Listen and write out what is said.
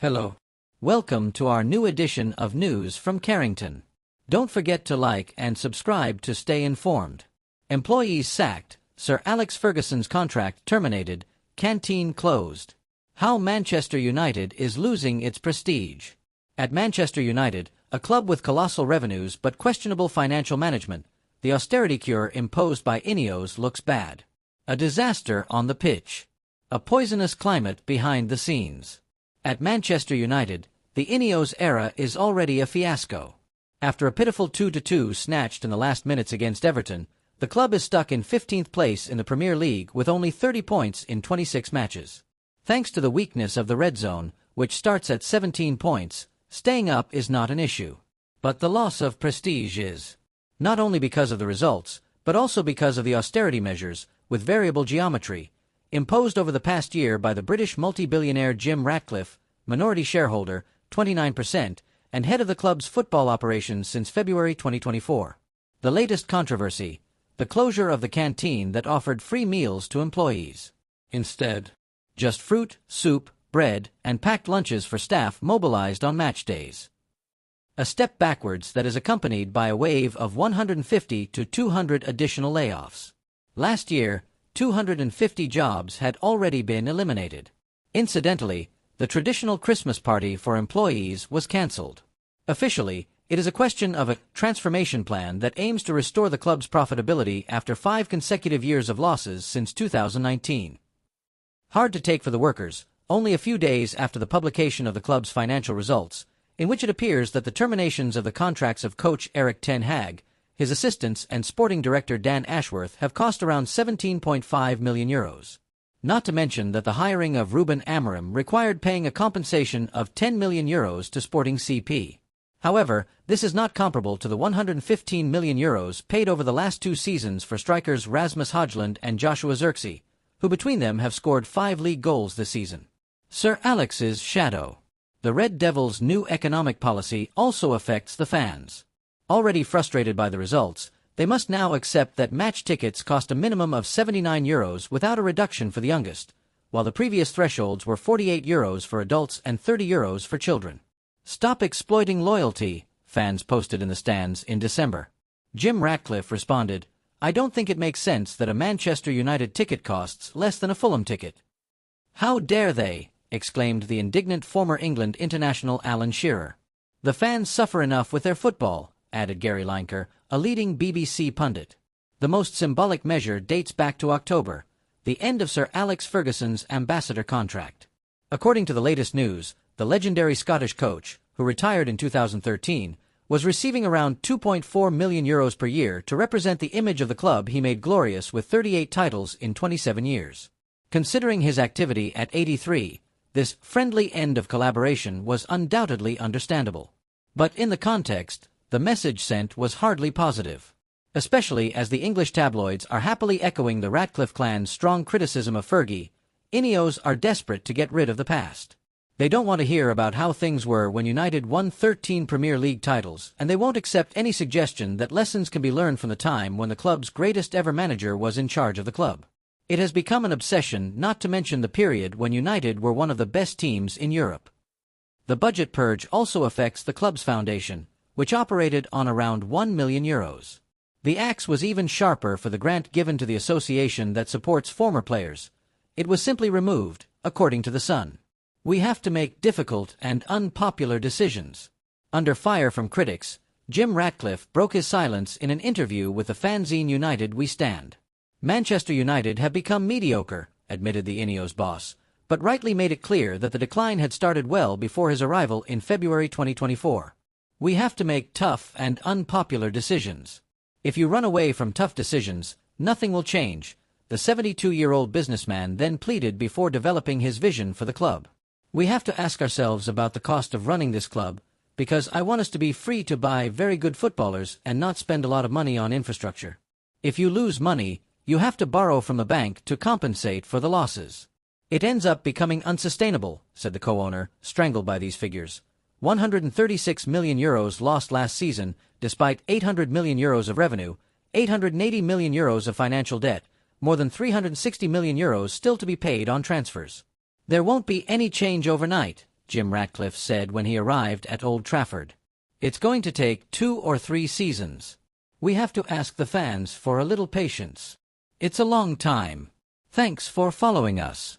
Hello. Welcome to our new edition of News from Carrington. Don't forget to like and subscribe to stay informed. Employees sacked, Sir Alex Ferguson's contract terminated, canteen closed. How Manchester United is losing its prestige. At Manchester United, a club with colossal revenues but questionable financial management, the austerity cure imposed by Ineos looks bad. A disaster on the pitch. A poisonous climate behind the scenes. At Manchester United, the Ineos era is already a fiasco. After a pitiful 2-2 snatched in the last minutes against Everton, the club is stuck in 15th place in the Premier League with only 30 points in 26 matches. Thanks to the weakness of the red zone, which starts at 17 points, staying up is not an issue. But the loss of prestige is. Not only because of the results, but also because of the austerity measures, with variable geometry, imposed over the past year by the British multi-billionaire Jim Ratcliffe, minority shareholder, 29%, and head of the club's football operations since February 2024. The latest controversy, the closure of the canteen that offered free meals to employees. Instead, just fruit, soup, bread, and packed lunches for staff mobilized on match days. A step backwards that is accompanied by a wave of 150 to 200 additional layoffs. Last year, 250 jobs had already been eliminated. Incidentally, the traditional Christmas party for employees was cancelled. Officially, it is a question of a transformation plan that aims to restore the club's profitability after 5 consecutive years of losses since 2019. Hard to take for the workers, only a few days after the publication of the club's financial results, in which it appears that the terminations of the contracts of coach Erik ten Hag, his assistants and sporting director Dan Ashworth have cost around €17.5 million. Not to mention that the hiring of Ruben Amorim required paying a compensation of €10 million to Sporting CP. However, this is not comparable to the €115 million paid over the last 2 seasons for strikers Rasmus Højlund and Joshua Zirkzee, who between them have scored 5 league goals this season. Sir Alex's shadow. The Red Devils' new economic policy also affects the fans. Already frustrated by the results, they must now accept that match tickets cost a minimum of €79 without a reduction for the youngest, while the previous thresholds were €48 for adults and €30 for children. Stop exploiting loyalty, fans posted in the stands in December. Jim Ratcliffe responded, "I don't think it makes sense that a Manchester United ticket costs less than a Fulham ticket." "How dare they!" exclaimed the indignant former England international Alan Shearer. "The fans suffer enough with their football," added Gary Lineker, a leading BBC pundit. The most symbolic measure dates back to October, the end of Sir Alex Ferguson's ambassador contract. According to the latest news, the legendary Scottish coach, who retired in 2013, was receiving around €2.4 million per year to represent the image of the club he made glorious with 38 titles in 27 years. Considering his activity at 83, this friendly end of collaboration was undoubtedly understandable. But in the context, the message sent was hardly positive, especially as the English tabloids are happily echoing the Ratcliffe clan's strong criticism of Fergie. Ineos are desperate to get rid of the past. They don't want to hear about how things were when United won 13 Premier League titles, and they won't accept any suggestion that lessons can be learned from the time when the club's greatest ever manager was in charge of the club. It has become an obsession not to mention the period when United were one of the best teams in Europe. The budget purge also affects the club's foundation, which operated on around €1 million. The axe was even sharper for the grant given to the association that supports former players. It was simply removed, according to The Sun. "We have to make difficult and unpopular decisions." Under fire from critics, Jim Ratcliffe broke his silence in an interview with the fanzine United We Stand. "Manchester United have become mediocre," admitted the Ineos boss, but rightly made it clear that the decline had started well before his arrival in February 2024. "We have to make tough and unpopular decisions. If you run away from tough decisions, nothing will change," the 72-year-old businessman then pleaded before developing his vision for the club. "We have to ask ourselves about the cost of running this club, because I want us to be free to buy very good footballers and not spend a lot of money on infrastructure. If you lose money, you have to borrow from the bank to compensate for the losses. It ends up becoming unsustainable," said the co-owner, strangled by these figures. €136 million lost last season, despite €800 million of revenue, €880 million of financial debt, more than €360 million still to be paid on transfers. "There won't be any change overnight," Jim Ratcliffe said when he arrived at Old Trafford. "It's going to take 2 or 3 seasons. We have to ask the fans for a little patience. It's a long time. Thanks for following us."